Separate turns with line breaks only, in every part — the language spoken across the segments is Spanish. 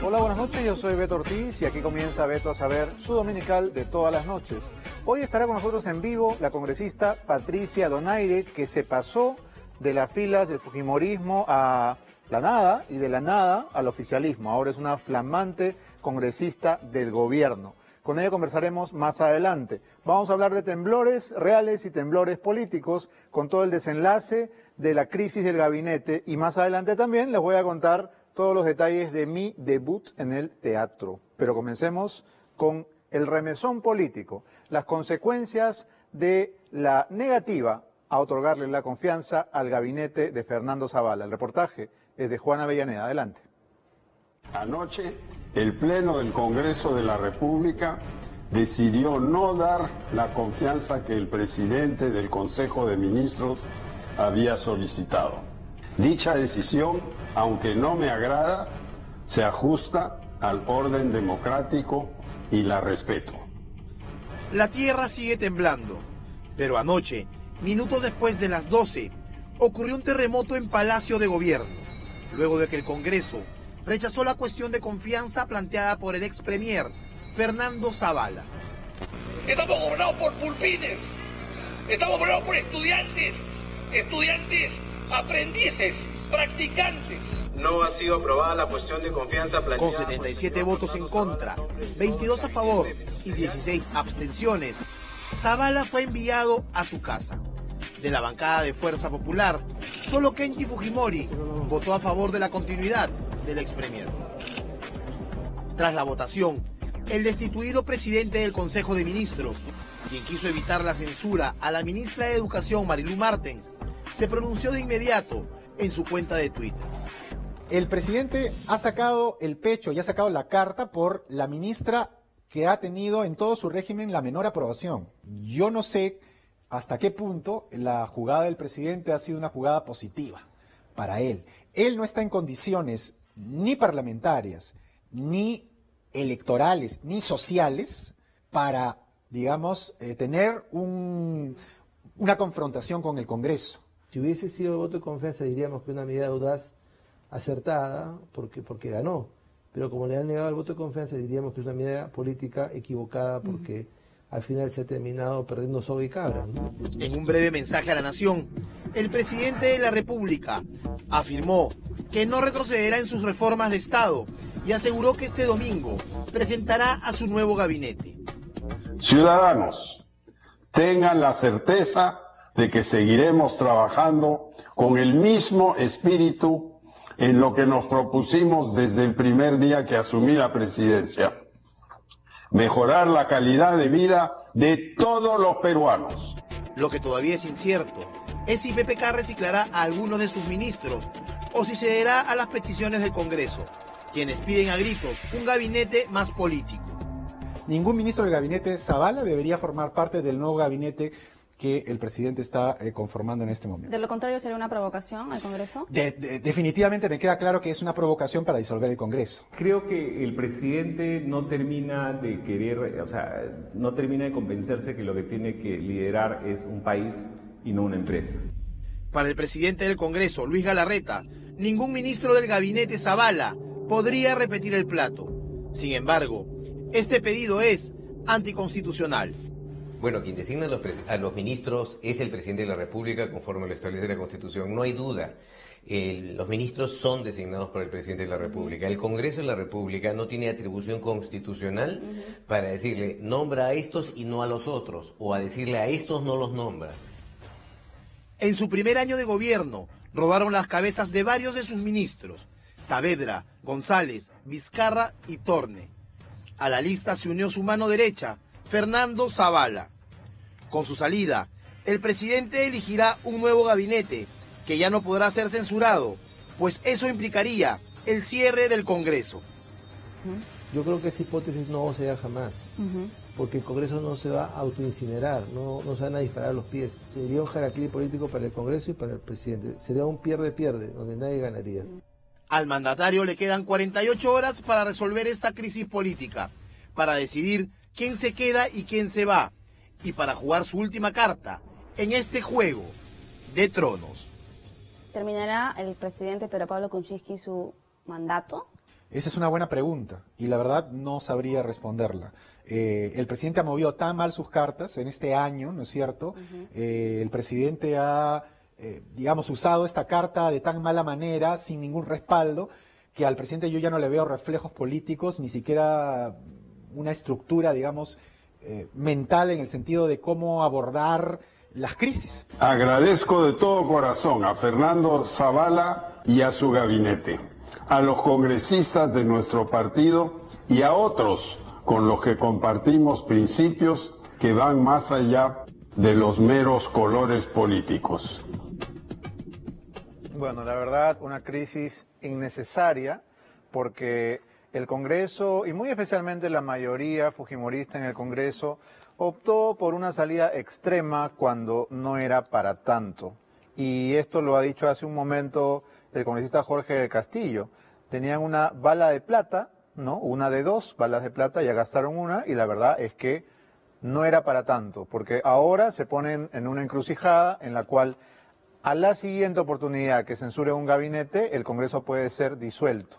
Hola, buenas noches, yo soy Beto Ortiz y aquí comienza Beto a Saber, su dominical de todas las noches. Hoy estará con nosotros en vivo la congresista Patricia Donaire, que se pasó de las filas del fujimorismo a la nada y de la nada al oficialismo. Ahora es una flamante congresista del gobierno. Con ella conversaremos más adelante. Vamos a hablar de temblores reales y temblores políticos, con todo el desenlace de la crisis del gabinete, y más adelante también les voy a contar todos los detalles de mi debut en el teatro. Pero comencemos con el remesón político, las consecuencias de la negativa a otorgarle la confianza al gabinete de Fernando Zavala. El reportaje es de Juana Avellaneda. Adelante.
Anoche, el Pleno del Congreso de la República decidió no dar la confianza que el presidente del Consejo de Ministros había solicitado. Dicha decisión, aunque no me agrada, se ajusta al orden democrático y la respeto.
La tierra sigue temblando, pero anoche, minutos después de las 12, ocurrió un terremoto en Palacio de Gobierno, luego de que el Congreso rechazó la cuestión de confianza planteada por el ex premier Fernando Zavala.
Estamos gobernados por pulpines, estamos gobernados por estudiantes, aprendices, practicantes.
No ha sido aprobada la cuestión de confianza planteada.
Con 77 votos en contra, 22 a favor y 16 abstenciones, Zavala fue enviado a su casa. De la bancada de Fuerza Popular, solo Kenji Fujimori votó a favor de la continuidad del ex premier. Tras la votación, el destituido presidente del Consejo de Ministros, quien quiso evitar la censura a la ministra de Educación Marilú Martens, se pronunció de inmediato en su cuenta de Twitter.
El presidente ha sacado el pecho y ha sacado la carta por la ministra que ha tenido en todo su régimen la menor aprobación. Yo no sé hasta qué punto la jugada del presidente ha sido una jugada positiva para él. Él no está en condiciones ni parlamentarias, ni electorales, ni sociales para, digamos, tener una confrontación con el Congreso.
Si hubiese sido voto de confianza, diríamos que una medida audaz, acertada, porque ganó. Pero como le han negado el voto de confianza, diríamos que es una medida política equivocada, porque al final se ha terminado perdiendo soga y cabra, ¿no?
En un breve mensaje a la nación, el presidente de la República afirmó que no retrocederá en sus reformas de Estado y aseguró que este domingo presentará a su nuevo gabinete.
Ciudadanos, tengan la certeza de que seguiremos trabajando con el mismo espíritu en lo que nos propusimos desde el primer día que asumí la presidencia: mejorar la calidad de vida de todos los peruanos.
Lo que todavía es incierto es si PPK reciclará a algunos de sus ministros o si cederá a las peticiones del Congreso, quienes piden a gritos un gabinete más político.
Ningún ministro del gabinete Zavala debería formar parte del nuevo gabinete que el presidente está conformando en este momento.
De lo contrario, ¿sería una provocación al Congreso?
Definitivamente me queda claro que es una provocación para disolver el Congreso.
Creo que el presidente no termina de querer, no termina de convencerse que lo que tiene que liderar es un país y no una empresa.
Para el presidente del Congreso, Luis Galarreta, ningún ministro del gabinete Zavala podría repetir el plato. Sin embargo, este pedido es anticonstitucional.
Bueno, quien designa a los ministros es el presidente de la República conforme lo establece la Constitución, no hay duda. Los ministros son designados por el presidente de la República. El Congreso de la República no tiene atribución constitucional para decirle nombra a estos y no a los otros, o a decirle a estos no los nombra.
En su primer año de gobierno, rodaron las cabezas de varios de sus ministros: Saavedra, González, Vizcarra y Torne. A la lista se unió su mano derecha, Fernando Zavala. Con su salida, el presidente elegirá un nuevo gabinete que ya no podrá ser censurado, pues eso implicaría el cierre del Congreso.
Yo creo que esa hipótesis no se da jamás, porque el Congreso no se va a autoincinerar, no se van a disparar los pies. Sería un jaraquí político para el Congreso y para el presidente. Sería un pierde-pierde, donde nadie ganaría.
Al mandatario le quedan 48 horas para resolver esta crisis política, para decidir quién se queda y quién se va, y para jugar su última carta en este juego de tronos.
¿Terminará el presidente Pedro Pablo Kuczynski su mandato?
Esa es una buena pregunta y la verdad no sabría responderla. El presidente ha movido tan mal sus cartas en este año, ¿no es cierto? El presidente ha, digamos, usado esta carta de tan mala manera, sin ningún respaldo, que al presidente yo ya no le veo reflejos políticos, ni siquiera una estructura, digamos, mental en el sentido de cómo abordar las crisis.
Agradezco de todo corazón a Fernando Zavala y a su gabinete, a los congresistas de nuestro partido y a otros con los que compartimos principios que van más allá de los meros colores políticos.
Bueno, la verdad, una crisis innecesaria porque el Congreso, y muy especialmente la mayoría fujimorista en el Congreso, optó por una salida extrema cuando no era para tanto. Y esto lo ha dicho hace un momento el congresista Jorge del Castillo. Tenían una bala de plata, ¿no? Una de 2 balas de plata, ya gastaron una, y la verdad es que no era para tanto, porque ahora se ponen en una encrucijada en la cual a la siguiente oportunidad que censure un gabinete, el Congreso puede ser disuelto.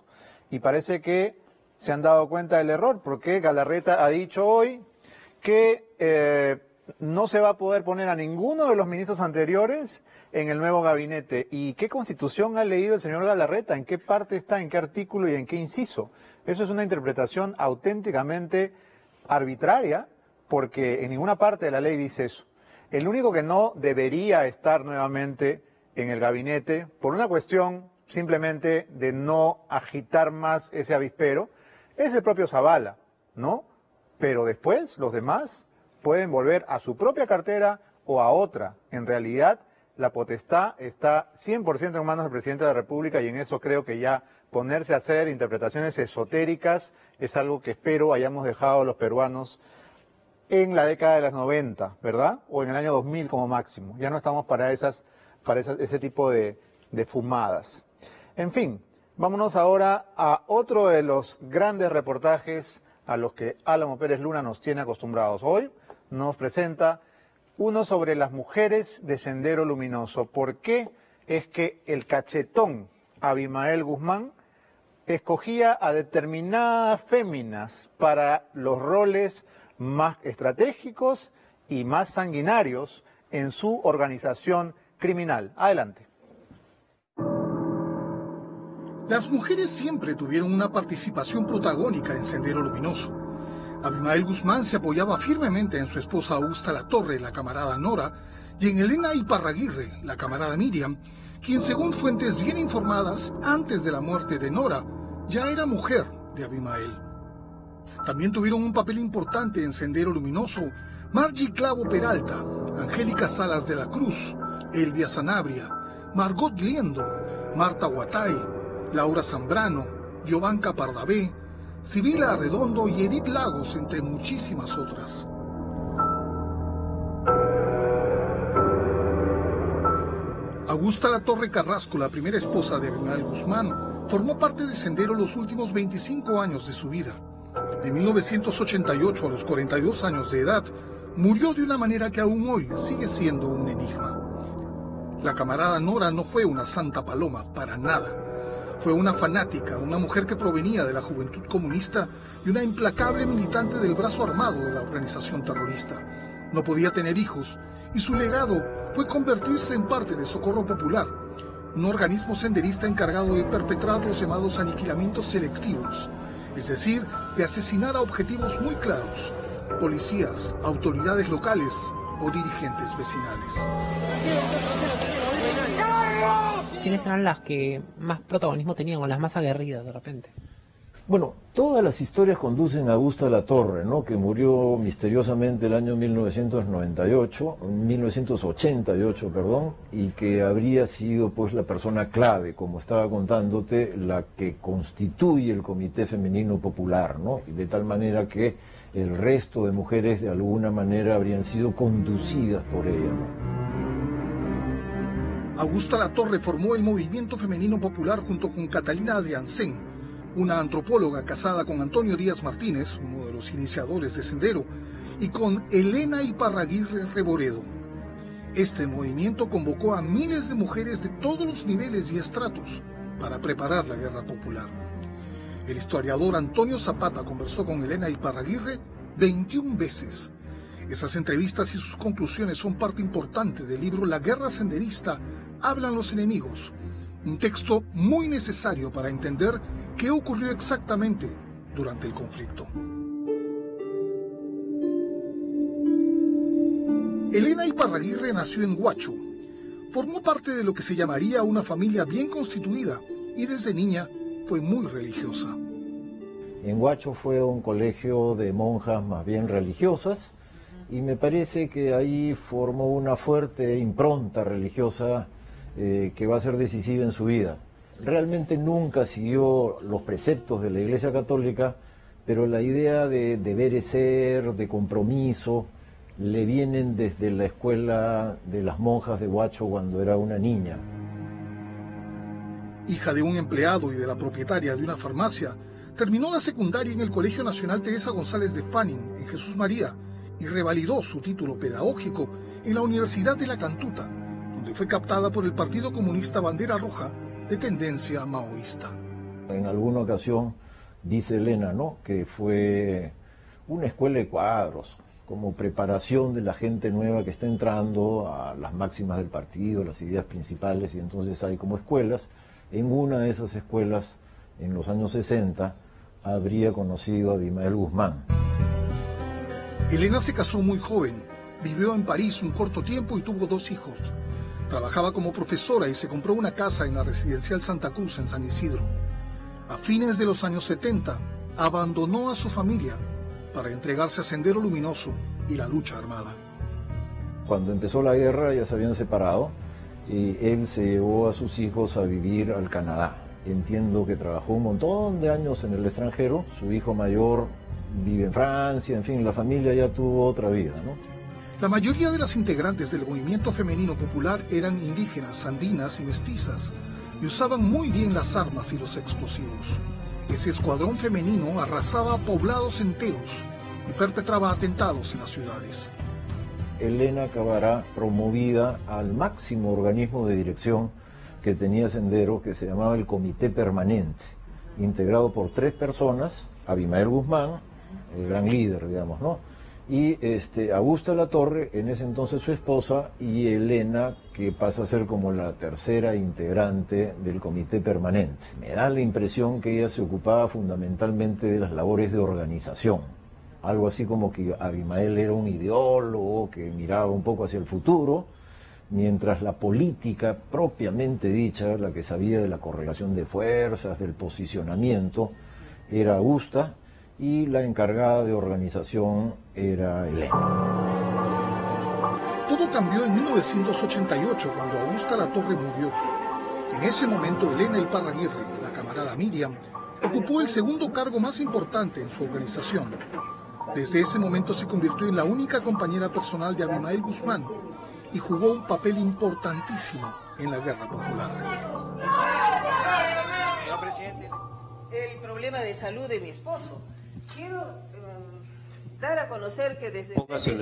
Y parece que se han dado cuenta del error, porque Galarreta ha dicho hoy que no se va a poder poner a ninguno de los ministros anteriores en el nuevo gabinete. ¿Y qué constitución ha leído el señor Galarreta? ¿En qué parte está? ¿En qué artículo y en qué inciso? Eso es una interpretación auténticamente arbitraria, porque en ninguna parte de la ley dice eso. El único que no debería estar nuevamente en el gabinete, por una cuestión simplemente de no agitar más ese avispero, es el propio Zavala, ¿no? Pero después los demás pueden volver a su propia cartera o a otra. En realidad, la potestad está 100% en manos del presidente de la República, y en eso creo que ya ponerse a hacer interpretaciones esotéricas es algo que espero hayamos dejado los peruanos en la década de los 90, ¿verdad? O en el año 2000 como máximo. Ya no estamos para ese tipo de fumadas. En fin, vámonos ahora a otro de los grandes reportajes a los que Álamo Pérez Luna nos tiene acostumbrados. Hoy nos presenta uno sobre las mujeres de Sendero Luminoso. ¿Por qué es que el cachetón Abimael Guzmán escogía a determinadas féminas para los roles más estratégicos y más sanguinarios en su organización criminal? Adelante.
Las mujeres siempre tuvieron una participación protagónica en Sendero Luminoso. Abimael Guzmán se apoyaba firmemente en su esposa Augusta Latorre, la camarada Nora, y en Elena Iparraguirre, la camarada Miriam, quien según fuentes bien informadas, antes de la muerte de Nora, ya era mujer de Abimael. También tuvieron un papel importante en Sendero Luminoso Margie Clavo Peralta, Angélica Salas de la Cruz, Elvia Sanabria, Margot Liendo, Marta Guatay, Laura Zambrano, Giovanca Pardavé, Sibila Arredondo y Edith Lagos, entre muchísimas otras. Augusta Latorre Carrasco, la primera esposa de Abimael Guzmán, formó parte de Sendero los últimos 25 años de su vida. En 1988, a los 42 años de edad, murió de una manera que aún hoy sigue siendo un enigma. La camarada Nora no fue una santa paloma, para nada. Fue una fanática, una mujer que provenía de la Juventud Comunista y una implacable militante del brazo armado de la organización terrorista. No podía tener hijos y su legado fue convertirse en parte de Socorro Popular, un organismo senderista encargado de perpetrar los llamados aniquilamientos selectivos, es decir, de asesinar a objetivos muy claros, policías, autoridades locales o dirigentes vecinales.
¿Quiénes eran las que más protagonismo tenían o las más aguerridas de repente?
Bueno, todas las historias conducen a Augusta Latorre, ¿no? Que murió misteriosamente el año 1988, perdón, y que habría sido pues la persona clave, como estaba contándote, la que constituye el Comité Femenino Popular, ¿no? Y de tal manera que el resto de mujeres de alguna manera habrían sido conducidas por ella, ¿no?
Augusta Latorre formó el Movimiento Femenino Popular junto con Catalina Adriancén, una antropóloga casada con Antonio Díaz Martínez, uno de los iniciadores de Sendero, y con Elena Iparraguirre Reboredo. Este movimiento convocó a miles de mujeres de todos los niveles y estratos para preparar la guerra popular. El historiador Antonio Zapata conversó con Elena Iparraguirre 21 veces. Esas entrevistas y sus conclusiones son parte importante del libro La guerra senderista, hablan los enemigos, un texto muy necesario para entender qué ocurrió exactamente durante el conflicto. Elena Iparraguirre nació en Huacho. Formó parte de lo que se llamaría una familia bien constituida y desde niña fue muy religiosa.
En Huacho fue un colegio de monjas más bien religiosas y me parece que ahí formó una fuerte impronta religiosa que va a ser decisiva en su vida. Realmente nunca siguió los preceptos de la Iglesia Católica, pero la idea de deber ser, de compromiso, le vienen desde la escuela de las monjas de Huacho cuando era una niña.
Hija de un empleado y de la propietaria de una farmacia, terminó la secundaria en el Colegio Nacional Teresa González de Fanning, en Jesús María, y revalidó su título pedagógico en la Universidad de La Cantuta, donde fue captada por el Partido Comunista Bandera Roja, de tendencia maoísta.
En alguna ocasión dice Elena, ¿no?, que fue una escuela de cuadros, como preparación de la gente nueva que está entrando a las máximas del partido, las ideas principales, y entonces hay como escuelas. En una de esas escuelas, en los años 60, habría conocido a Abimael Guzmán.
Elena se casó muy joven, vivió en París un corto tiempo y tuvo 2 hijos. Trabajaba como profesora y se compró una casa en la residencial Santa Cruz, en San Isidro. A fines de los años 70, abandonó a su familia para entregarse a Sendero Luminoso y la lucha armada.
Cuando empezó la guerra ya se habían separado y él se llevó a sus hijos a vivir al Canadá. Entiendo que trabajó un montón de años en el extranjero, su hijo mayor vive en Francia, en fin, la familia ya tuvo otra vida, ¿no?
La mayoría de las integrantes del movimiento femenino popular eran indígenas, andinas y mestizas, y usaban muy bien las armas y los explosivos. Ese escuadrón femenino arrasaba poblados enteros y perpetraba atentados en las ciudades.
Elena acabará promovida al máximo organismo de dirección que tenía Sendero, que se llamaba el Comité Permanente, integrado por 3 personas, Abimael Guzmán, el gran líder, digamos, ¿no?, y Augusta Latorre, en ese entonces su esposa, y Elena, que pasa a ser como la tercera integrante del Comité Permanente. Me da la impresión que ella se ocupaba fundamentalmente de las labores de organización, algo así como que Abimael era un ideólogo que miraba un poco hacia el futuro, mientras la política propiamente dicha, la que sabía de la correlación de fuerzas, del posicionamiento, era Augusta, y la encargada de organización era Elena.
Todo cambió en 1988, cuando Augusta Latorre murió. En ese momento, Elena Iparraguirre, la camarada Miriam, ocupó el segundo cargo más importante en su organización. Desde ese momento se convirtió en la única compañera personal de Abimael Guzmán y jugó un papel importantísimo en la guerra popular.
Señor presidente, el problema de salud de mi esposo. Quiero dar a conocer que desde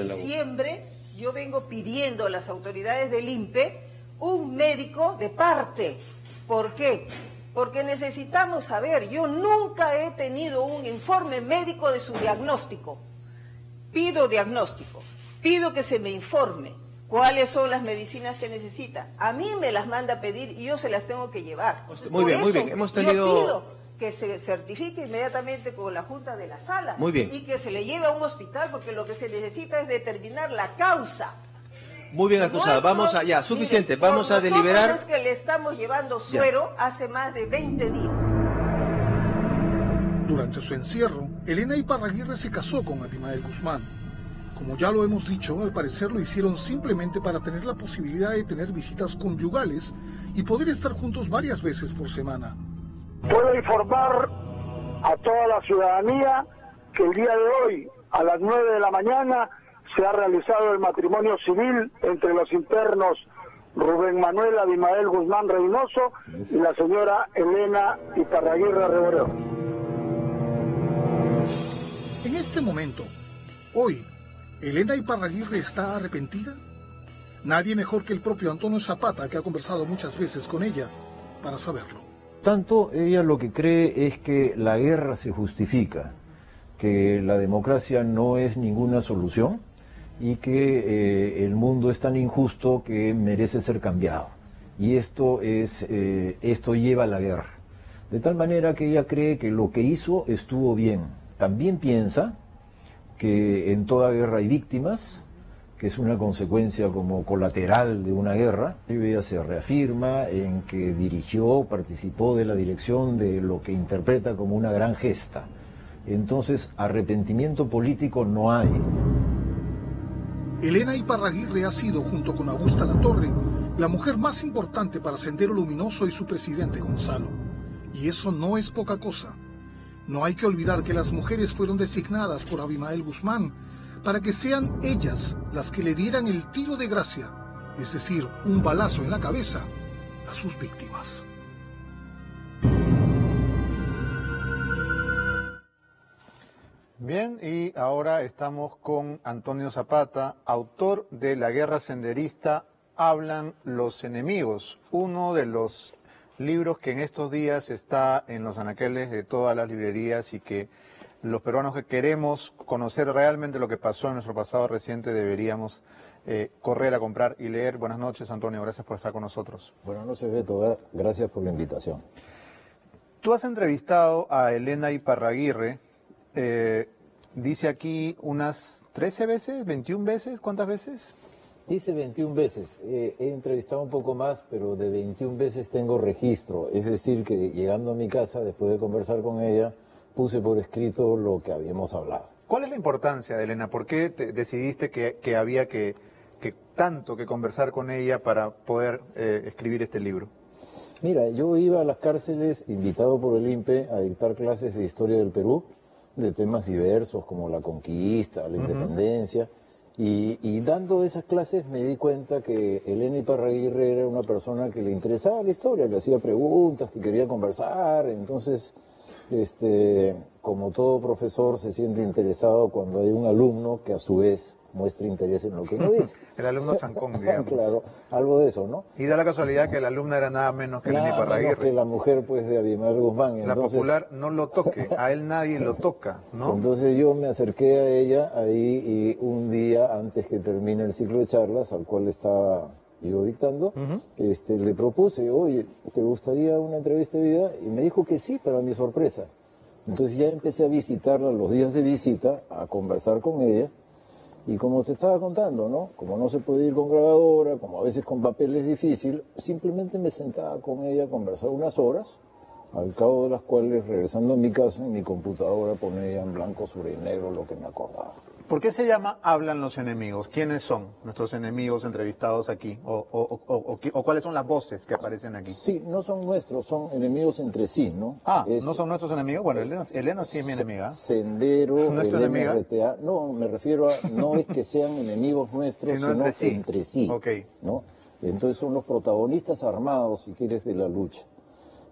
diciembre yo vengo pidiendo a las autoridades del INPE un médico de parte. ¿Por qué? Porque necesitamos saber, yo nunca he tenido un informe médico de su diagnóstico. Pido diagnóstico, pido que se me informe cuáles son las medicinas que necesita. A mí me las manda a pedir y yo se las tengo que llevar.
Muy bien, muy bien. Hemos tenido...
Yo pido que se certifique inmediatamente con la Junta de la Sala.
Muy bien.
Y que se le lleve a un hospital, porque lo que se necesita es determinar la causa.
Muy bien acusada. Vamos a, ya, suficiente. Vamos a deliberar.
Es que le estamos llevando suero hace más de 20 días.
Durante su encierro, Elena Iparraguirre se casó con Abimael Guzmán. Como ya lo hemos dicho, al parecer lo hicieron simplemente para tener la posibilidad de tener visitas conyugales y poder estar juntos varias veces por semana.
Puedo informar a toda la ciudadanía que el día de hoy, a las 9 de la mañana, se ha realizado el matrimonio civil entre los internos Rubén Manuel Abimael Guzmán Reynoso y la señora Elena Iparraguirre Reboreo.
En este momento, hoy, ¿Elena Iparraguirre está arrepentida? Nadie mejor que el propio Antonio Zapata, que ha conversado muchas veces con ella, para saberlo.
tanto, ella lo que cree es que la guerra se justifica, que la democracia no es ninguna solución y que el mundo es tan injusto que merece ser cambiado. Y esto lleva a la guerra. De tal manera que ella cree que lo que hizo estuvo bien. También piensa que en toda guerra hay víctimas, que es una consecuencia como colateral de una guerra. Ella se reafirma en que participó de la dirección de lo que interpreta como una gran gesta. Entonces, arrepentimiento político no hay.
Elena Iparraguirre ha sido, junto con Augusta Latorre, la mujer más importante para Sendero Luminoso y su presidente Gonzalo. Y eso no es poca cosa. No hay que olvidar que las mujeres fueron designadas por Abimael Guzmán para que sean ellas las que le dieran el tiro de gracia, es decir, un balazo en la cabeza, a sus víctimas.
Bien, y ahora estamos con Antonio Zapata, autor de La Guerra Senderista, Hablan los Enemigos, uno de los libros que en estos días está en los anaqueles de todas las librerías y que los peruanos que queremos conocer realmente lo que pasó en nuestro pasado reciente deberíamos correr a comprar y leer. Buenas noches, Antonio, gracias por estar con nosotros.
Buenas noches, Beto, gracias por la invitación.
Tú has entrevistado a Elena Iparraguirre, dice aquí unas 13 veces, 21 veces, ¿cuántas veces?
Dice 21 veces, he entrevistado un poco más, pero de 21 veces tengo registro, es decir que llegando a mi casa, después de conversar con ella, puse por escrito lo que habíamos hablado.
¿Cuál es la importancia de Elena? ¿Por qué decidiste que había que tanto que conversar con ella para poder escribir este libro?
Mira, yo iba a las cárceles invitado por el INPE a dictar clases de historia del Perú, de temas diversos como la conquista, la independencia, y dando esas clases me di cuenta que Elena Iparraguirre era una persona que le interesaba la historia, que hacía preguntas, que quería conversar. Entonces, como todo profesor se siente interesado cuando hay un alumno que a su vez muestra interés en lo que uno dice.
El alumno chancón, digamos.
Claro, algo de eso, ¿no?
Y da la casualidad que la alumna era nada menos que Elena Iparraguirre.
Menos que la mujer, pues, de Abimael Guzmán.
La popular no lo toque, a él nadie lo toca, ¿no?
Entonces yo me acerqué a ella ahí y un día antes que termine el ciclo de charlas, al cual estaba yo dictando, le propuse, oye, ¿te gustaría una entrevista de vida? Y me dijo que sí, para mi sorpresa. Entonces ya empecé a visitarla los días de visita, a conversar con ella. Y como te estaba contando, ¿no? Como no se puede ir con grabadora, como a veces con papel es difícil, simplemente me sentaba con ella a conversar unas horas, al cabo de las cuales, regresando a mi casa, en mi computadora ponía en blanco sobre negro lo que me acordaba.
¿Por qué se llama Hablan los Enemigos? ¿Quiénes son nuestros enemigos entrevistados aquí? ¿O cuáles son las voces que aparecen aquí?
Sí, no son nuestros, son enemigos entre sí, ¿no?
¿No son nuestros enemigos? Bueno, Elena sí es mi enemiga.
Sendero,
¿Nuestra enemiga?
RTA. No, me refiero a, no es que sean enemigos nuestros, sino entre sí.
Okay.
¿No? Entonces son los protagonistas armados, si quieres, de la lucha.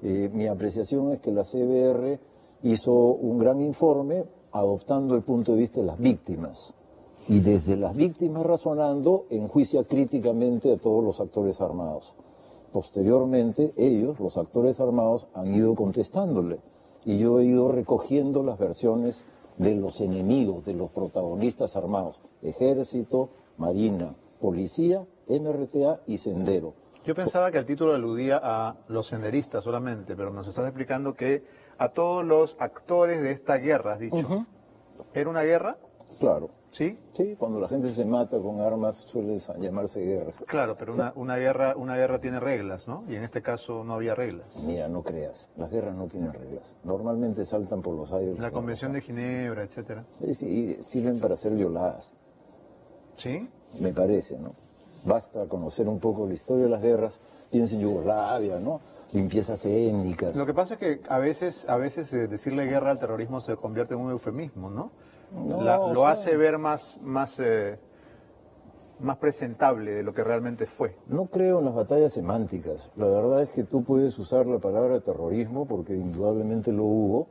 Mi apreciación es que la CBR hizo un gran informe adoptando el punto de vista de las víctimas y desde las víctimas razonando enjuicia críticamente a todos los actores armados. Posteriormente ellos, los actores armados, han ido contestándole y yo he ido recogiendo las versiones de los enemigos, de los protagonistas armados, Ejército, Marina, Policía, MRTA y Sendero.
Yo pensaba que el título aludía a los senderistas solamente, pero nos estás explicando que a todos los actores de esta guerra, has dicho. ¿Era una guerra?
Claro.
¿Sí?
Sí, cuando la gente se mata con armas suele llamarse guerras.
Claro, pero una guerra tiene reglas, ¿no? Y en este caso no había reglas.
Mira, no creas, las guerras no tienen reglas. Normalmente saltan por los aires.
La Convención de Ginebra, etcétera.
Sí, sirven para ser violadas.
¿Sí?
Me parece, ¿no? Basta conocer un poco la historia de las guerras, piensa en Yugoslavia, ¿no? Limpiezas étnicas.
Lo que pasa es que a veces decirle guerra al terrorismo se convierte en un eufemismo, ¿no? Lo hace ver más presentable de lo que realmente fue.
No creo en las batallas semánticas. La verdad es que tú puedes usar la palabra terrorismo, porque indudablemente lo hubo,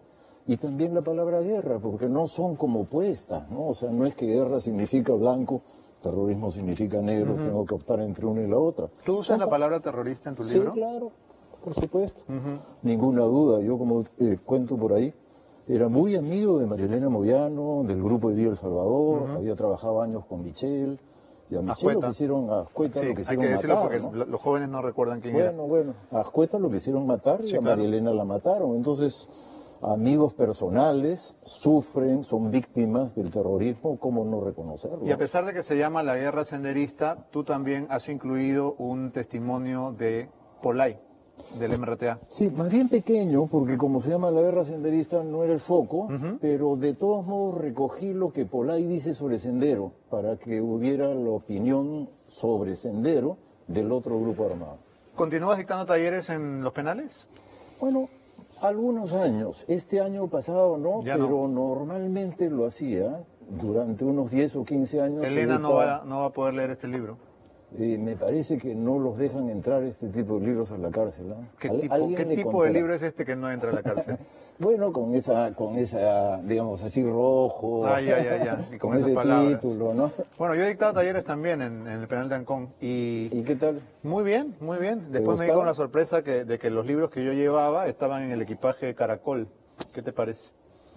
y también la palabra guerra, porque no son como opuestas, ¿no? O sea, no es que guerra significa blanco, terrorismo significa negro, tengo que optar entre una y la otra.
¿Tú usas la palabra terrorista en tu libro?
Sí, claro. por supuesto. Ninguna duda. Yo, como cuento por ahí, era muy amigo de María Elena Moyano, del grupo de Viva El Salvador, había trabajado años con Michel, y a Michel lo quisieron, a Ascueta
Sí,
lo quisieron
hay que decirlo
matar,
porque
¿no?
los jóvenes no recuerdan quién era.
Bueno, a Ascueta lo quisieron matar y
Sí,
a
claro.
María Elena la mataron. Entonces, amigos personales sufren, son víctimas del terrorismo, ¿cómo no reconocerlo?
Y a pesar de que se llama La Guerra Senderista, tú también has incluido un testimonio de Polay, del MRTA.
Sí, más bien pequeño, porque como se llama La Guerra Senderista no era el foco, pero de todos modos recogí lo que Polay dice sobre Sendero, para que hubiera la opinión sobre Sendero del otro grupo armado.
¿Continúas dictando talleres en los penales?
Bueno, algunos años. Este año pasado no,
Ya
pero normalmente lo hacía durante unos 10 o 15 años.
Elena no va a poder leer este libro.
Me parece que no los dejan entrar este tipo de libros a la cárcel. ¿No?
¿Qué
¿Alguien
tipo
le
de
contará?
libro es este que no entra a la cárcel?
Bueno, con esa, digamos así, rojo,
Ya. Y con esas
ese
palabras.
título, ¿no?
Bueno, yo he dictado talleres también en el penal de Ancón. ¿Y
qué tal?
Muy bien, muy bien. Después me di
gustaba?
con la sorpresa de que los libros que yo llevaba estaban en el equipaje de Caracol. ¿Qué te parece?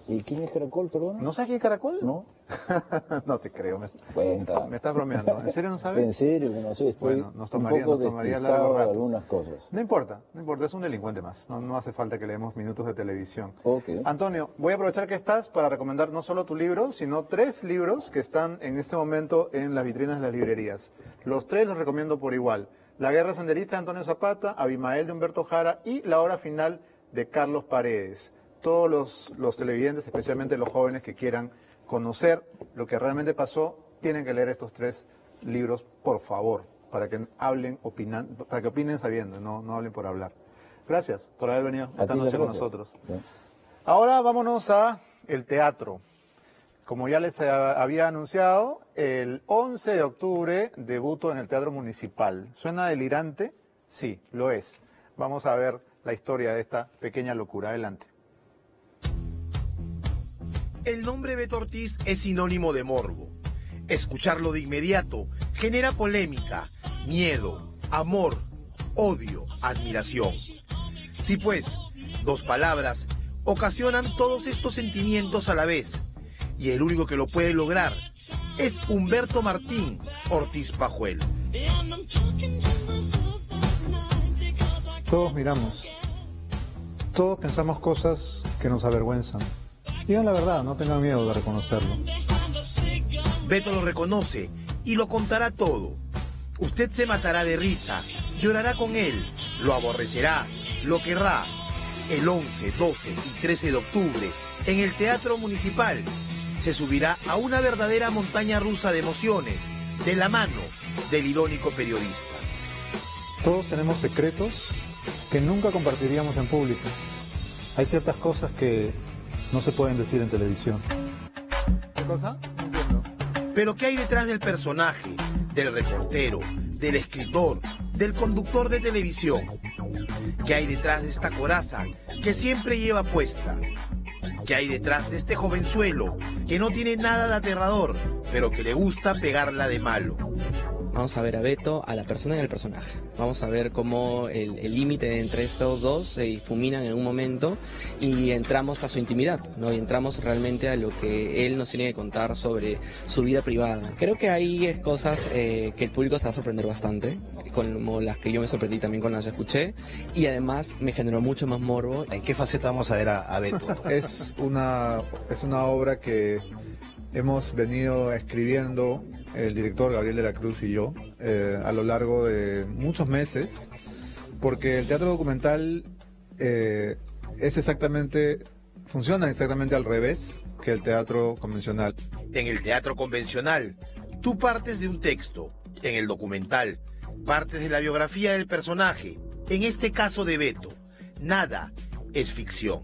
¿Y quién es Caracol, perdón?
¿No sabes quién es Caracol?
No.
No te creo.
Cuenta.
Me estás bromeando. ¿En serio no sabes?
En serio, que no sé, estoy
Bueno, nos
un
tomaría
poco
largo
despistado de
rato.
algunas cosas.
No importa, es un delincuente más. No hace falta que leemos minutos de televisión.
Ok.
Antonio, voy a aprovechar que estás para recomendar no solo tu libro, sino 3 libros que están en este momento en las vitrinas de las librerías. Los 3 los recomiendo por igual. La Guerra Senderista de Antonio Zapata, Abimael de Humberto Jara y La Hora Final de Carlos Paredes. Todos los televidentes, especialmente los jóvenes que quieran conocer lo que realmente pasó, tienen que leer estos 3 libros, por favor, para que para que opinen sabiendo, no hablen por hablar. Gracias por haber venido esta noche con nosotros.
Bien.
Ahora vámonos a el teatro. Como ya les había anunciado, el 11 de octubre debuto en el Teatro Municipal. ¿Suena delirante? Sí, lo es. Vamos a ver la historia de esta pequeña locura. Adelante.
El nombre Beto Ortiz es sinónimo de morbo. Escucharlo de inmediato genera polémica, miedo, amor, odio, admiración. Sí, pues, 2 palabras ocasionan todos estos sentimientos a la vez. Y el único que lo puede lograr es Humberto Martín Ortiz Pajuelo.
Todos miramos. Todos pensamos cosas que nos avergüenzan. Digan la verdad, no tengan miedo de reconocerlo.
Beto lo reconoce y lo contará todo. Usted se matará de risa, llorará con él, lo aborrecerá, lo querrá. El 11, 12 y 13 de octubre, en el Teatro Municipal, se subirá a una verdadera montaña rusa de emociones, de la mano del irónico periodista.
Todos tenemos secretos que nunca compartiríamos en público. Hay ciertas cosas que no se pueden decir en televisión. ¿Qué cosa? No entiendo.
Pero ¿qué hay detrás del personaje, del reportero, del escritor, del conductor de televisión? ¿Qué hay detrás de esta coraza que siempre lleva puesta? ¿Qué hay detrás de este jovenzuelo que no tiene nada de aterrador, pero que le gusta pegarla de malo?
Vamos a ver a Beto, a la persona y al personaje. Vamos a ver cómo el límite entre estos dos se difuminan en un momento y entramos a su intimidad, ¿no? Y entramos realmente a lo que él nos tiene que contar sobre su vida privada. Creo que hay cosas que el público se va a sorprender bastante, como las que yo me sorprendí también cuando las escuché, y además me generó mucho más morbo.
¿En qué faceta vamos a ver a Beto?
Es una obra que hemos venido escribiendo el director Gabriel de la Cruz y yo a lo largo de muchos meses, porque el teatro documental funciona exactamente al revés que el teatro convencional.
En el teatro convencional, tú partes de un texto. En el documental, partes de la biografía del personaje. En este caso de Beto, nada es ficción.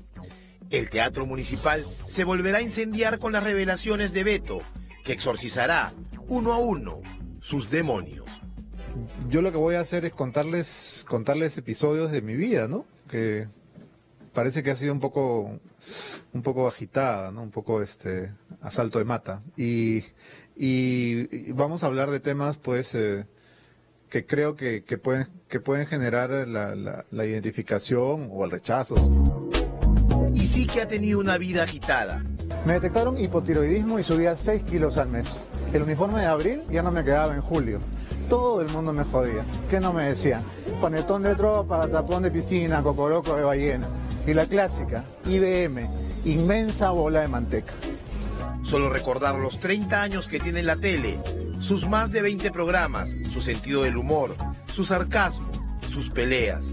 El Teatro Municipal se volverá a incendiar con las revelaciones de Beto, que exorcizará uno a uno sus demonios.
Yo lo que voy a hacer es contarles episodios de mi vida, ¿no? Que parece que ha sido un poco agitada, ¿no? Un poco asalto de mata. Y vamos a hablar de temas, pues, que creo que pueden generar la identificación o el rechazo.
Y sí que ha tenido una vida agitada.
Me detectaron hipotiroidismo y subía 6 kilos al mes. El uniforme de abril ya no me quedaba en julio. Todo el mundo me jodía. ¿Qué no me decían? Panetón de tropa, tapón de piscina, cocoroco de ballena. Y la clásica, IBM, inmensa bola de manteca.
Solo recordar los 30 años que tiene en la tele, sus más de 20 programas, su sentido del humor, su sarcasmo, sus peleas.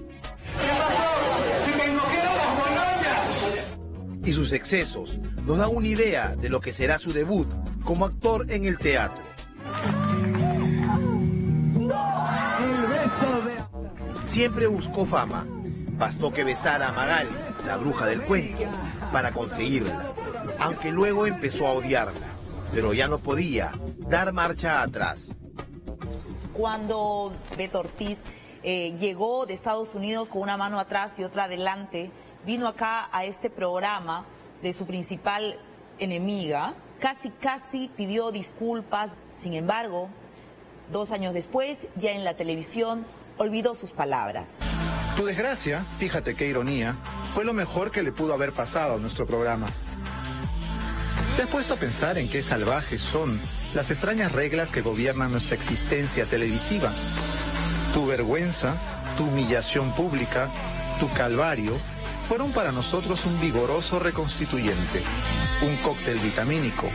Y sus excesos nos dan una idea de lo que será su debut como actor en el teatro. Siempre buscó fama. Bastó que besara a Magali, la bruja del cuento, para conseguirla. Aunque luego empezó a odiarla, pero ya no podía dar marcha atrás.
Cuando Beto Ortiz llegó de Estados Unidos con una mano atrás y otra adelante, vino acá a este programa de su principal enemiga, casi pidió disculpas. Sin embargo, 2 años después, ya en la televisión, olvidó sus palabras.
Tu desgracia, fíjate qué ironía, fue lo mejor que le pudo haber pasado a nuestro programa. ¿Te has puesto a pensar en qué salvajes son las extrañas reglas que gobiernan nuestra existencia televisiva? Tu vergüenza, tu humillación pública, tu calvario, fueron para nosotros un vigoroso reconstituyente, un cóctel vitamínico,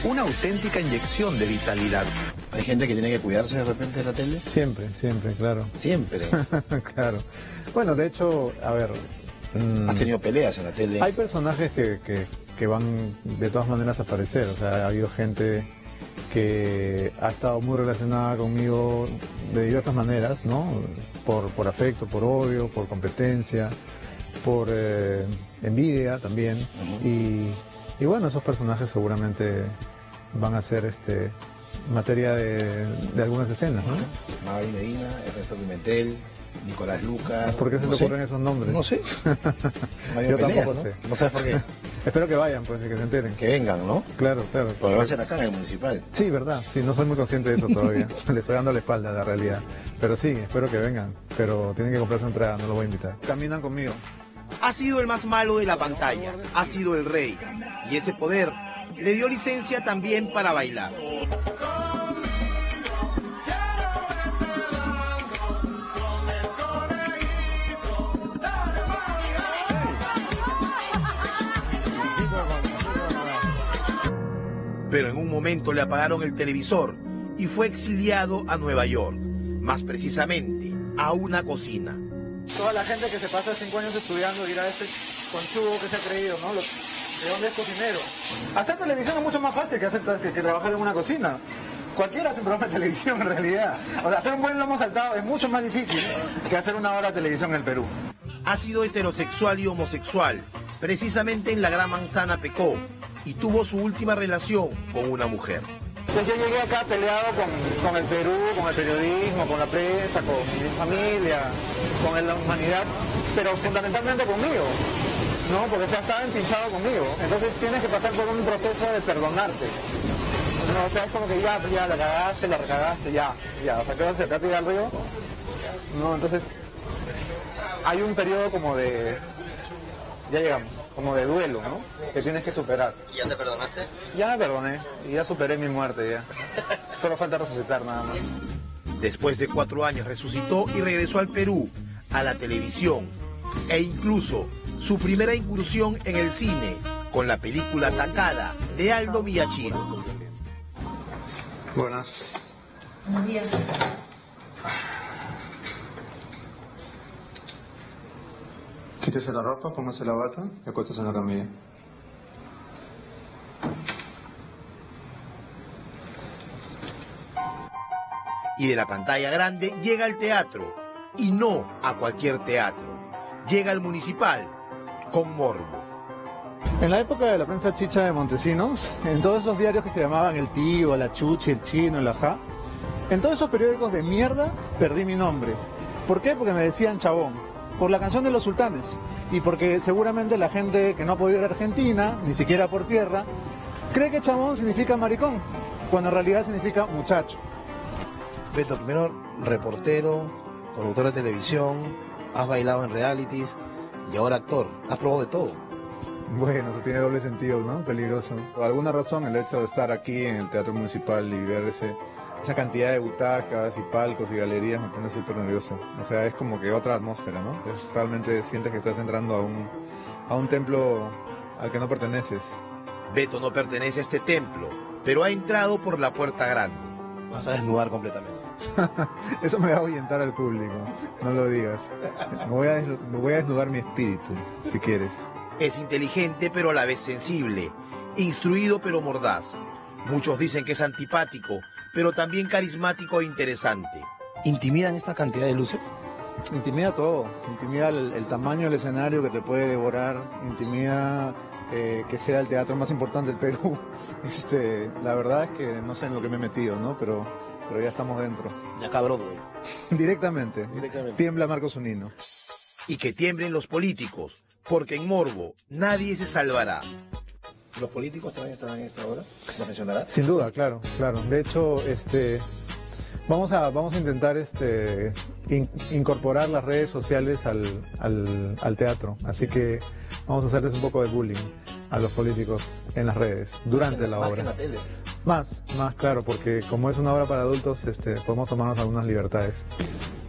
una auténtica inyección de vitalidad.
¿Hay gente que tiene que cuidarse de repente de la tele?
Siempre, claro.
Siempre.
Claro. Bueno, de hecho, a ver...
¿Has tenido peleas en la tele?
Hay personajes que van de todas maneras a aparecer. O sea, ha habido gente que ha estado muy relacionada conmigo de diversas maneras, ¿no? Por afecto, por odio, por competencia, por envidia también. Y bueno, esos personajes seguramente van a ser materia de algunas escenas, ¿no?
Magali Medina, Ernesto Pimentel, Nicolás Lucas.
¿Por qué se te ocurren esos nombres?
No sé.
Yo tampoco sé.
No sabes por qué.
Espero que vayan, pues, y que se enteren.
Que vengan, ¿no?
Claro.
Porque va a ser acá en el municipal.
Sí, verdad. Sí, no soy muy consciente de eso todavía. Le estoy dando la espalda a la realidad. Pero sí, espero que vengan. Pero tienen que comprar su entrada, no los voy a invitar. Caminan conmigo.
Ha sido el más malo de la pantalla. Ha sido el rey. Y ese poder le dio licencia también para bailar. Pero en un momento le apagaron el televisor y fue exiliado a Nueva York, más precisamente a una cocina.
Toda la gente que se pasa 5 años estudiando dirá conchudo que se ha creído, ¿no? ¿De dónde es cocinero? Hacer televisión es mucho más fácil que trabajar en una cocina. Cualquiera hace un programa de televisión en realidad. O sea, hacer un buen lomo saltado es mucho más difícil que hacer una hora de televisión en el Perú.
Ha sido heterosexual y homosexual. Precisamente en la Gran Manzana pecó y tuvo su última relación con una mujer.
Entonces yo llegué acá peleado con el Perú, con el periodismo, con la prensa, con mi familia, con la humanidad, pero fundamentalmente conmigo, ¿no? Porque ya estaba empinchado conmigo. Entonces tienes que pasar por un proceso de perdonarte. No, o sea, es como que ya la cagaste, la recagaste, ya. O sea, ¿qué vas a acercarte y ir al río? No, entonces hay un periodo como de... Ya llegamos, como de duelo, ¿no? Que tienes que superar.
¿Y ya te perdonaste?
Ya me perdoné, y ya superé mi muerte, ya. Solo falta resucitar nada más.
Después de 4 años resucitó y regresó al Perú, a la televisión, e incluso su primera incursión en el cine, con la película Takada, de Aldo Miyashiro.
Buenas.
Buenos días.
Quítese la ropa, póngase la bata y acuéstese en la camilla.
Y de la pantalla grande llega al teatro, y no a cualquier teatro. Llega al Municipal, con morbo.
En la época de la prensa chicha de Montesinos, en todos esos diarios que se llamaban El Tío, La Chuchi, El Chino, El Ajá, en todos esos periódicos de mierda perdí mi nombre. ¿Por qué? Porque me decían chabón. Por la canción de Los Sultanes y porque seguramente la gente que no ha podido ir a Argentina, ni siquiera por tierra, cree que chabón significa maricón, cuando en realidad significa muchacho.
Beto, primero reportero, conductor de televisión, has bailado en realities y ahora actor. Has probado de todo.
Bueno, eso tiene doble sentido, ¿no? Peligroso. Por alguna razón, el hecho de estar aquí en el Teatro Municipal y ver esa cantidad de butacas y palcos y galerías me pone súper nervioso. O sea, es como que otra atmósfera, ¿no? Realmente sientes que estás entrando a un templo al que no perteneces.
Beto no pertenece a este templo, pero ha entrado por la puerta grande. Vas a desnudar completamente.
Eso me va a ahuyentar al público, no lo digas. Me voy a desnudar mi espíritu, si quieres.
Es inteligente pero a la vez sensible, instruido pero mordaz. Muchos dicen que es antipático, pero también carismático e interesante. ¿Intimidan esta cantidad de luces?
Intimida todo, intimida el tamaño del escenario que te puede devorar, intimida que sea el teatro más importante del Perú. La verdad es que no sé en lo que me he metido, ¿no? Pero ya estamos dentro.
De acá a Broadway.
Directamente. Tiembla Marcos Zunino.
Y que tiemblen los políticos, porque en Morbo nadie se salvará. ¿Los políticos también estarán en esta hora? ¿Lo mencionarás?
Sin duda, claro. De hecho, vamos a intentar incorporar las redes sociales al teatro. Así que vamos a hacerles un poco de bullying a los políticos en las redes durante la obra.
Más que en la tele.
Más, claro, porque como es una obra para adultos, podemos tomarnos algunas libertades.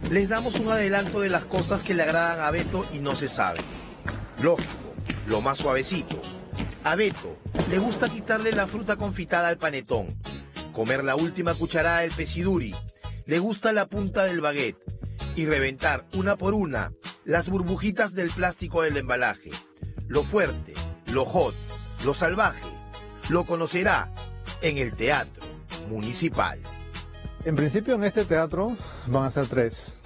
Les damos un adelanto de las cosas que le agradan a Beto y no se sabe. Lógico, lo más suavecito. A Beto le gusta quitarle la fruta confitada al panetón, comer la última cucharada del pesiduri, le gusta la punta del baguette y reventar una por una las burbujitas del plástico del embalaje. Lo fuerte, lo hot, lo salvaje, lo conocerá en el Teatro Municipal.
En principio en este teatro van a ser 3.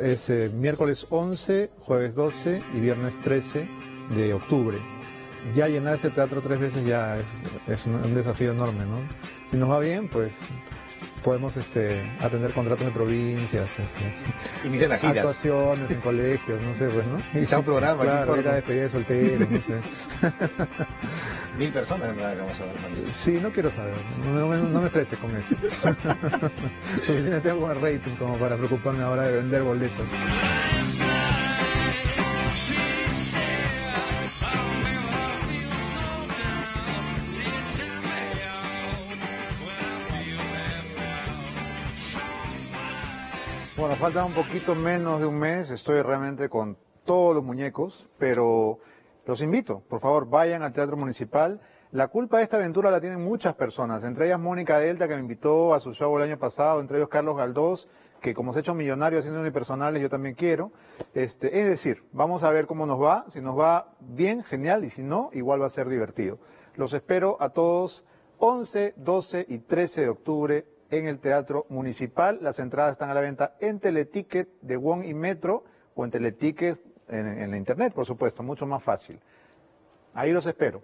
Es miércoles 11, jueves 12 y viernes 13 de octubre. Ya llenar este teatro 3 veces ya es un desafío enorme, ¿no? Si nos va bien, pues podemos atender contratos de provincias,
iniciar las giras,
actuaciones en colegios, no sé, pues, ¿no?
Iniciar un programa,
claro, ir a despedida de solteros, no sé.
1000 personas en verdad que vamos a ver.
Sí, no quiero saber, no me estreses con eso. Suficiente tengo con el rating como para preocuparme ahora de vender boletos. Bueno, falta un poquito menos de un mes, estoy realmente con todos los muñecos, pero los invito, por favor, vayan al Teatro Municipal. La culpa de esta aventura la tienen muchas personas, entre ellas Mónica Delta, que me invitó a su show el año pasado, entre ellos Carlos Galdós, que como se ha hecho millonario haciendo unipersonales, yo también quiero. Es decir, vamos a ver cómo nos va, si nos va bien, genial, y si no, igual va a ser divertido. Los espero a todos 11, 12 y 13 de octubre en el Teatro Municipal. Las entradas están a la venta en Teleticket de Wong y Metro o en Teleticket en la internet, por supuesto, mucho más fácil. Ahí los espero.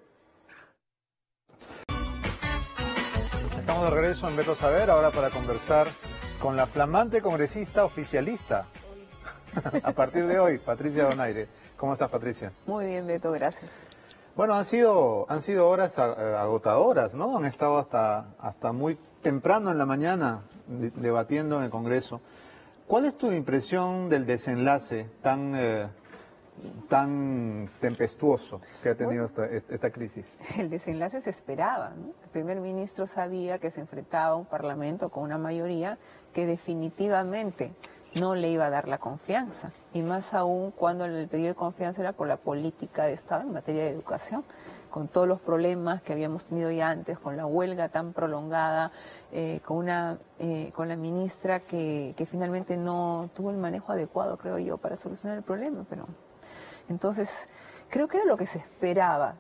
Estamos de regreso en Beto Saber, ahora para conversar con la flamante congresista oficialista. A partir de hoy, Patricia Donaire. ¿Cómo estás, Patricia?
Muy bien, Beto, gracias.
Bueno, han sido horas agotadoras, ¿no? Han estado hasta muy temprano en la mañana debatiendo en el Congreso. ¿Cuál es tu impresión del desenlace tan tempestuoso que ha tenido esta crisis?
El desenlace se esperaba, ¿no? El primer ministro sabía que se enfrentaba a un parlamento con una mayoría que definitivamente no le iba a dar la confianza, y más aún cuando el pedido de confianza era por la política de Estado en materia de educación, con todos los problemas que habíamos tenido ya antes, con la huelga tan prolongada, con la ministra que finalmente no tuvo el manejo adecuado, creo yo, para solucionar el problema. Pero entonces creo que era lo que se esperaba,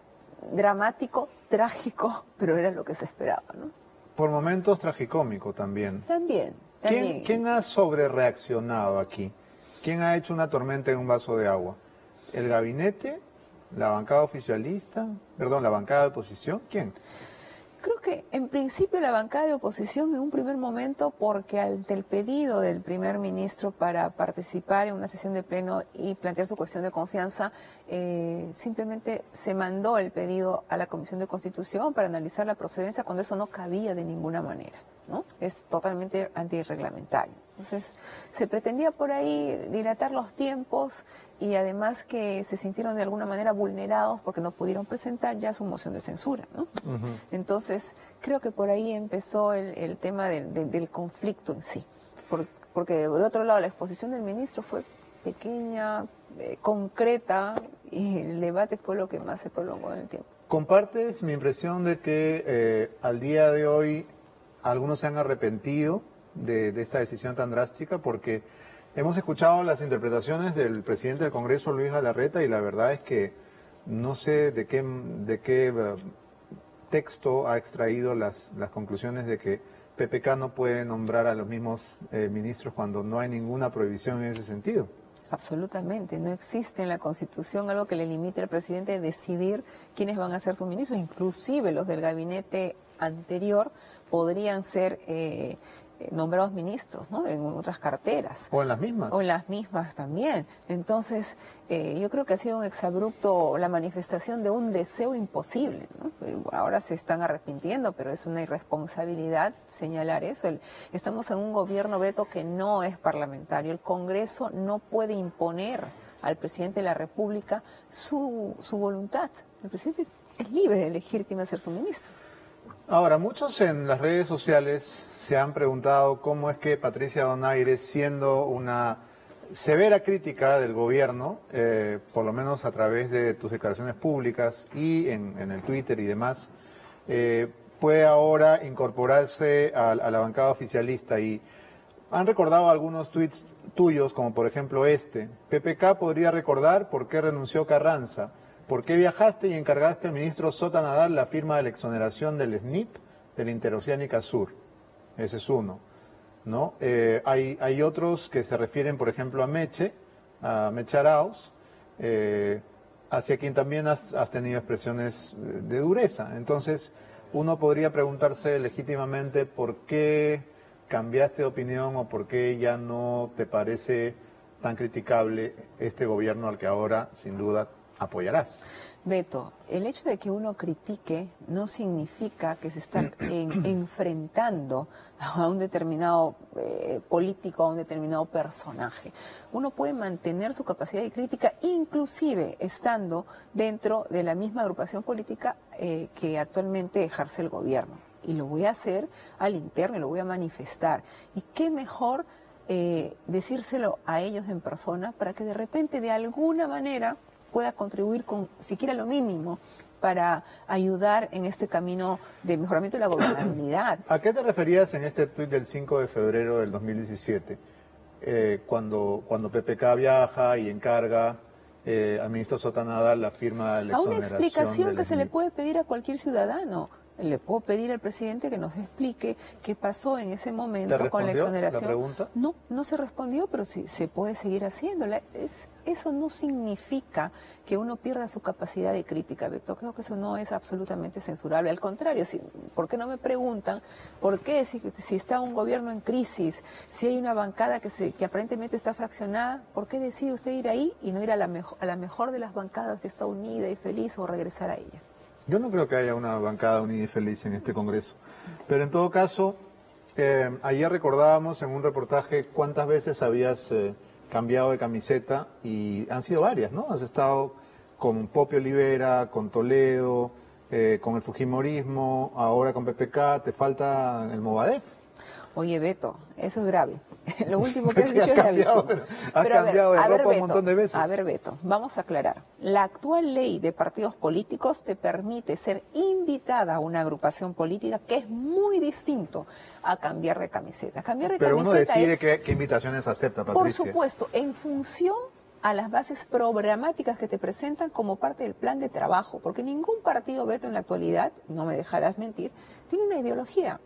dramático, trágico, pero era lo que se esperaba, ¿no?
Por momentos tragicómico también.
También.
¿Quién ha sobrereaccionado aquí? ¿Quién ha hecho una tormenta en un vaso de agua? ¿El gabinete? ¿La bancada oficialista? Perdón, ¿la bancada de oposición? ¿Quién?
Creo que en principio la bancada de oposición en un primer momento, porque ante el pedido del primer ministro para participar en una sesión de pleno y plantear su cuestión de confianza, simplemente se mandó el pedido a la Comisión de Constitución para analizar la procedencia cuando eso no cabía de ninguna manera. ¿no? Es totalmente antirreglamentario. Entonces, se pretendía por ahí dilatar los tiempos y además que se sintieron de alguna manera vulnerados porque no pudieron presentar ya su moción de censura, ¿no? Entonces, creo que por ahí empezó el tema del conflicto en sí. Porque de otro lado la exposición del ministro fue pequeña, concreta, y el debate fue lo que más se prolongó en el tiempo.
¿Compartes mi impresión de que al día de hoy algunos se han arrepentido de esta decisión tan drástica? Porque hemos escuchado las interpretaciones del presidente del Congreso, Luis Galarreta, y la verdad es que no sé de qué texto ha extraído las conclusiones de que PPK no puede nombrar a los mismos ministros cuando no hay ninguna prohibición en ese sentido.
Absolutamente, no existe en la Constitución algo que le limite al presidente a decidir quiénes van a ser sus ministros, inclusive los del gabinete anterior podrían ser nombrados ministros, ¿no? En otras carteras.
O en las mismas.
O en las mismas también. Entonces, yo creo que ha sido un exabrupto la manifestación de un deseo imposible, ¿no? Ahora se están arrepintiendo, pero es una irresponsabilidad señalar eso. Estamos en un gobierno, Beto, que no es parlamentario. El Congreso no puede imponer al presidente de la República su voluntad. El presidente es libre de elegir quién va a ser su ministro.
Ahora, muchos en las redes sociales se han preguntado cómo es que Patricia Donaire, siendo una severa crítica del gobierno, por lo menos a través de tus declaraciones públicas y en el Twitter y demás, puede ahora incorporarse a la bancada oficialista. Y han recordado algunos tweets tuyos, como por ejemplo este: PPK podría recordar por qué renunció Carranza. ¿Por qué viajaste y encargaste al ministro Sota Nadal la firma de la exoneración del SNIP de la Interoceánica Sur? Ese es uno, ¿no? Hay otros que se refieren, por ejemplo, a Meche Arauz, hacia quien también has tenido expresiones de dureza. Entonces, uno podría preguntarse legítimamente por qué cambiaste de opinión o por qué ya no te parece tan criticable este gobierno al que ahora, sin duda, apoyarás.
Beto, el hecho de que uno critique no significa que se está enfrentando a un determinado político, a un determinado personaje. Uno puede mantener su capacidad de crítica, inclusive estando dentro de la misma agrupación política que actualmente ejerce el gobierno. Y lo voy a hacer al interno, y lo voy a manifestar. Y qué mejor decírselo a ellos en persona para que de repente, de alguna manera, pueda contribuir con siquiera lo mínimo para ayudar en este camino de mejoramiento de la gobernabilidad.
¿A qué te referías en este tuit del 5 de febrero del 2017? Cuando PPK viaja y encarga al ministro Sota Nadal la firma de la exoneración.
A una explicación que se le
SNIP.
puede pedir a cualquier ciudadano. Le puedo pedir al presidente que nos explique qué pasó en ese momento con la exoneración.
¿La pregunta?
No, no se respondió, pero sí se puede seguir haciendo. Eso no significa que uno pierda su capacidad de crítica, Beto. Creo que eso no es absolutamente censurable. Al contrario, ¿por qué no me preguntan por qué si está un gobierno en crisis, si hay una bancada que aparentemente está fraccionada, por qué decide usted ir ahí y no ir a la mejor de las bancadas que está unida y feliz o regresar a ella?
Yo no creo que haya una bancada unida y feliz en este Congreso. Pero en todo caso, ayer recordábamos en un reportaje cuántas veces habías cambiado de camiseta, y han sido varias, ¿no? Has estado con Popio Olivera, con Toledo, con el Fujimorismo, ahora con PPK, te falta el Movadef.
Oye, Beto, eso es grave. Lo último que has dicho es gravísimo.
Has cambiado de ropa un montón de veces.
A ver, Beto, vamos a aclarar. La actual ley de partidos políticos te permite ser invitada a una agrupación política, que es muy distinto a cambiar de camiseta.
Pero uno decide qué invitaciones acepta, Patricia.
Por supuesto, en función a las bases programáticas que te presentan como parte del plan de trabajo, porque ningún partido, Beto, en la actualidad, no me dejarás mentir, tiene una ideología.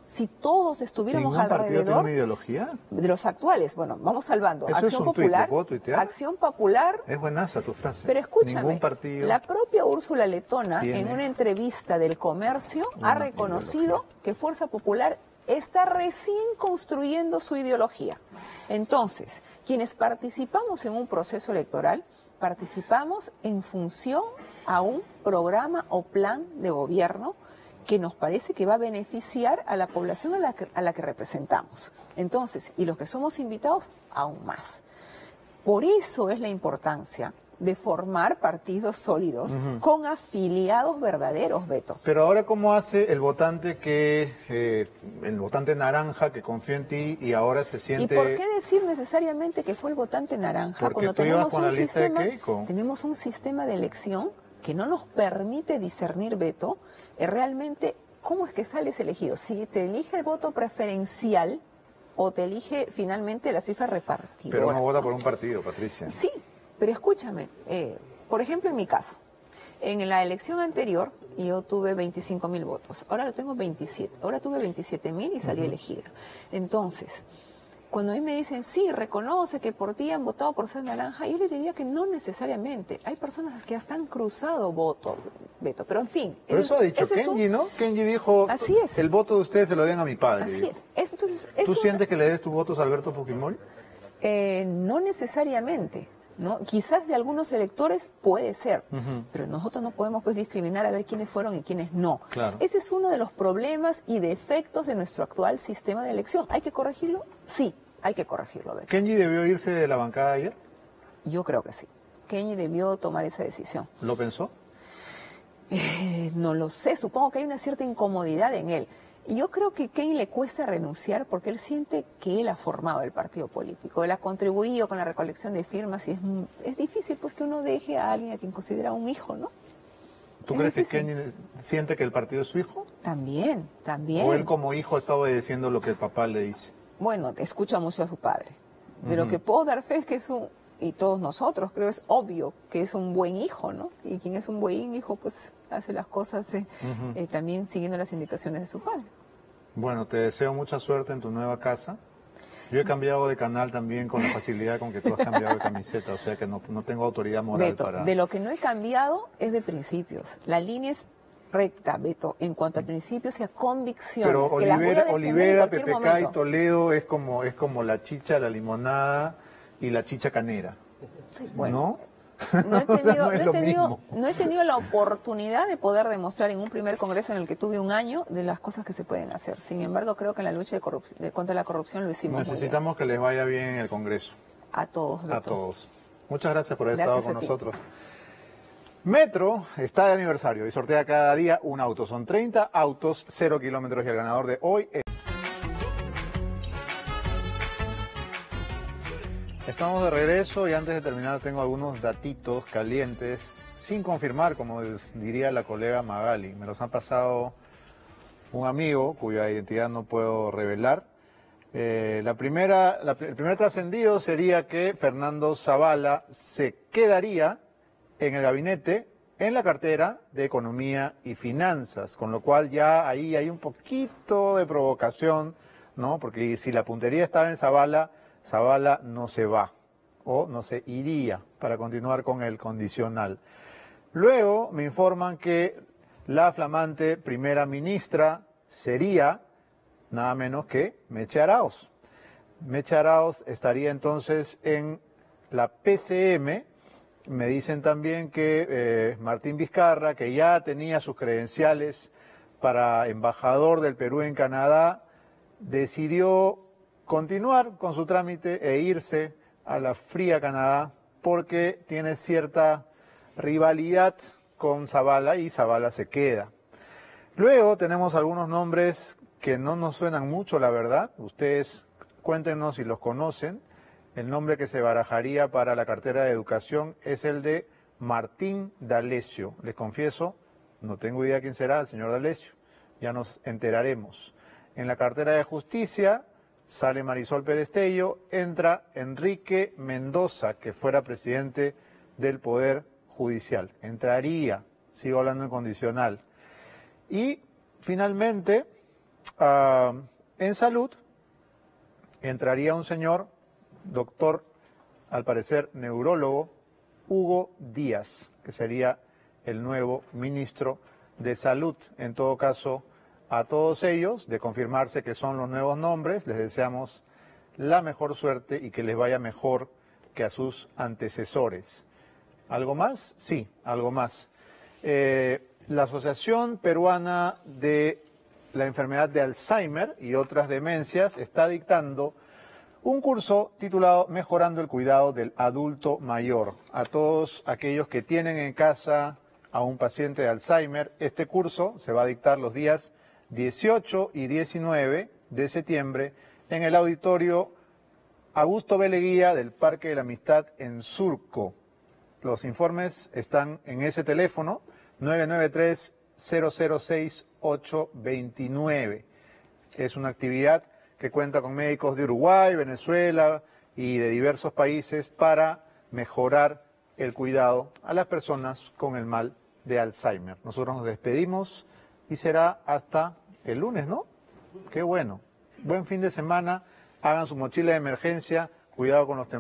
Si todos estuviéramos alrededor...
¿Ningún partido tiene una ideología?
De los actuales, bueno, vamos salvando.
Eso
Acción
es un
Popular,
tuit, ¿lo puedo tuitear?
Acción Popular...
Es buenaza tu frase.
Pero escúchame,
Ningún partido
la propia Úrsula Letona,
tiene
en una entrevista del Comercio, ha reconocido que Fuerza Popular está recién construyendo su ideología. Entonces, quienes participamos en un proceso electoral, participamos en función a un programa o plan de gobierno que nos parece que va a beneficiar a la población a la que representamos. Entonces, y los que somos invitados, aún más. Por eso es la importancia de formar partidos sólidos con afiliados verdaderos, Beto.
Pero ahora, ¿cómo hace el votante el votante naranja que confía en ti y ahora se siente...
¿Y por qué decir necesariamente que fue el votante naranja?
Porque
cuando
tú ibas con la lista de Keiko.
Tenemos un sistema de elección que no nos permite discernir, Beto, realmente cómo es que sales elegido. Si te elige el voto preferencial o te elige finalmente la cifra repartidora.
Pero uno vota por un partido, Patricia.
Sí, pero escúchame, por ejemplo en mi caso, en la elección anterior yo tuve 25.000 votos, ahora lo tengo 27, ahora tuve 27.000 y salí elegida. Entonces, cuando a mí me dicen, sí, reconoce que por ti han votado por ser naranja, yo les diría que no necesariamente. Hay personas que hasta han cruzado voto, Beto, pero en fin.
Pero eso ha dicho Kenji, ¿no? Kenji dijo,
así es.
El voto de ustedes se lo den a mi padre.
Así es. Entonces,
¿Tú sientes que le des tus votos a Alberto Fujimori?
No necesariamente, ¿no? Quizás de algunos electores puede ser, pero nosotros no podemos pues discriminar a ver quiénes fueron y quiénes no.
Claro.
Ese es uno de los problemas y defectos de nuestro actual sistema de elección. ¿Hay que corregirlo? Sí, hay que corregirlo. Beto.
¿Kenji debió irse de la bancada ayer?
Yo creo que sí. Kenji debió tomar esa decisión.
¿Lo pensó?
No lo sé, supongo que hay una cierta incomodidad en él. Y yo creo que a Kenji le cuesta renunciar porque él siente que él ha formado el partido político, él ha contribuido con la recolección de firmas y es difícil pues que uno deje a alguien a quien considera un hijo, ¿no?
¿Tú crees que Kenji siente que el partido es su hijo?
También.
¿O él como hijo está obedeciendo lo que el papá le dice?
Bueno, escucha mucho a su padre. De lo que puedo dar fe es que es y todos nosotros creo es obvio que es un buen hijo, ¿no? Y quien es un buen hijo pues hace las cosas también siguiendo las indicaciones de su padre.
Bueno, te deseo mucha suerte en tu nueva casa. Yo he cambiado de canal también con la facilidad con que tú has cambiado de camiseta, o sea que no tengo autoridad moral
Beto,
para...
de lo que no he cambiado es de principios. La línea es recta, Beto, en cuanto a principios y a convicciones.
Pero
que
Olivera, PPK y Toledo es como la chicha, la limonada y la chicha canera.
Sí, bueno.
¿No?
No he tenido la oportunidad de poder demostrar en un primer congreso en el que tuve un año de las cosas que se pueden hacer. Sin embargo, creo que en la lucha contra la corrupción lo hicimos.
Necesitamos que les vaya bien en el Congreso.
A todos, Beto.
A todos. Muchas gracias por haber estado con nosotros. Metro está de aniversario y sortea cada día un auto. Son 30 autos, 0 kilómetros y el ganador de hoy es... Estamos de regreso y antes de terminar tengo algunos datitos calientes, sin confirmar, como diría la colega Magali. Me los ha pasado un amigo cuya identidad no puedo revelar. El primer trascendido sería que Fernando Zavala se quedaría en el gabinete en la cartera de Economía y Finanzas, con lo cual ya ahí hay un poquito de provocación, ¿no? Porque si la puntería estaba en Zavala no se va o no se iría para continuar con el condicional. Luego me informan que la flamante primera ministra sería nada menos que Meche Arauz. Meche Arauz estaría entonces en la PCM. Me dicen también que Martín Vizcarra, que ya tenía sus credenciales para embajador del Perú en Canadá, decidió continuar con su trámite e irse a la fría Canadá porque tiene cierta rivalidad con Zavala y Zavala se queda. Luego tenemos algunos nombres que no nos suenan mucho, la verdad. Ustedes cuéntenos si los conocen. El nombre que se barajaría para la cartera de Educación es el de Martín D'Alessio. Les confieso, no tengo idea quién será el señor D'Alessio. Ya nos enteraremos. En la cartera de Justicia sale Marisol Perestello, entra Enrique Mendoza, que fuera presidente del Poder Judicial. Entraría, sigo hablando en condicional. Y finalmente, en salud, entraría un señor, doctor, al parecer neurólogo, Hugo Díaz, que sería el nuevo ministro de Salud. En todo caso, a todos ellos, de confirmarse que son los nuevos nombres, les deseamos la mejor suerte y que les vaya mejor que a sus antecesores. ¿Algo más? Sí, algo más. La Asociación Peruana de la Enfermedad de Alzheimer y otras demencias está dictando un curso titulado Mejorando el cuidado del adulto mayor. A todos aquellos que tienen en casa a un paciente de Alzheimer, este curso se va a dictar los días 18 y 19 de septiembre en el auditorio Augusto B. Leguía del Parque de la Amistad en Surco. Los informes están en ese teléfono 993-006-829. Es una actividad que cuenta con médicos de Uruguay, Venezuela y de diversos países para mejorar el cuidado a las personas con el mal de Alzheimer. Nosotros nos despedimos y será hasta el lunes, ¿no? Qué bueno. Buen fin de semana, hagan su mochila de emergencia, cuidado con los temblores.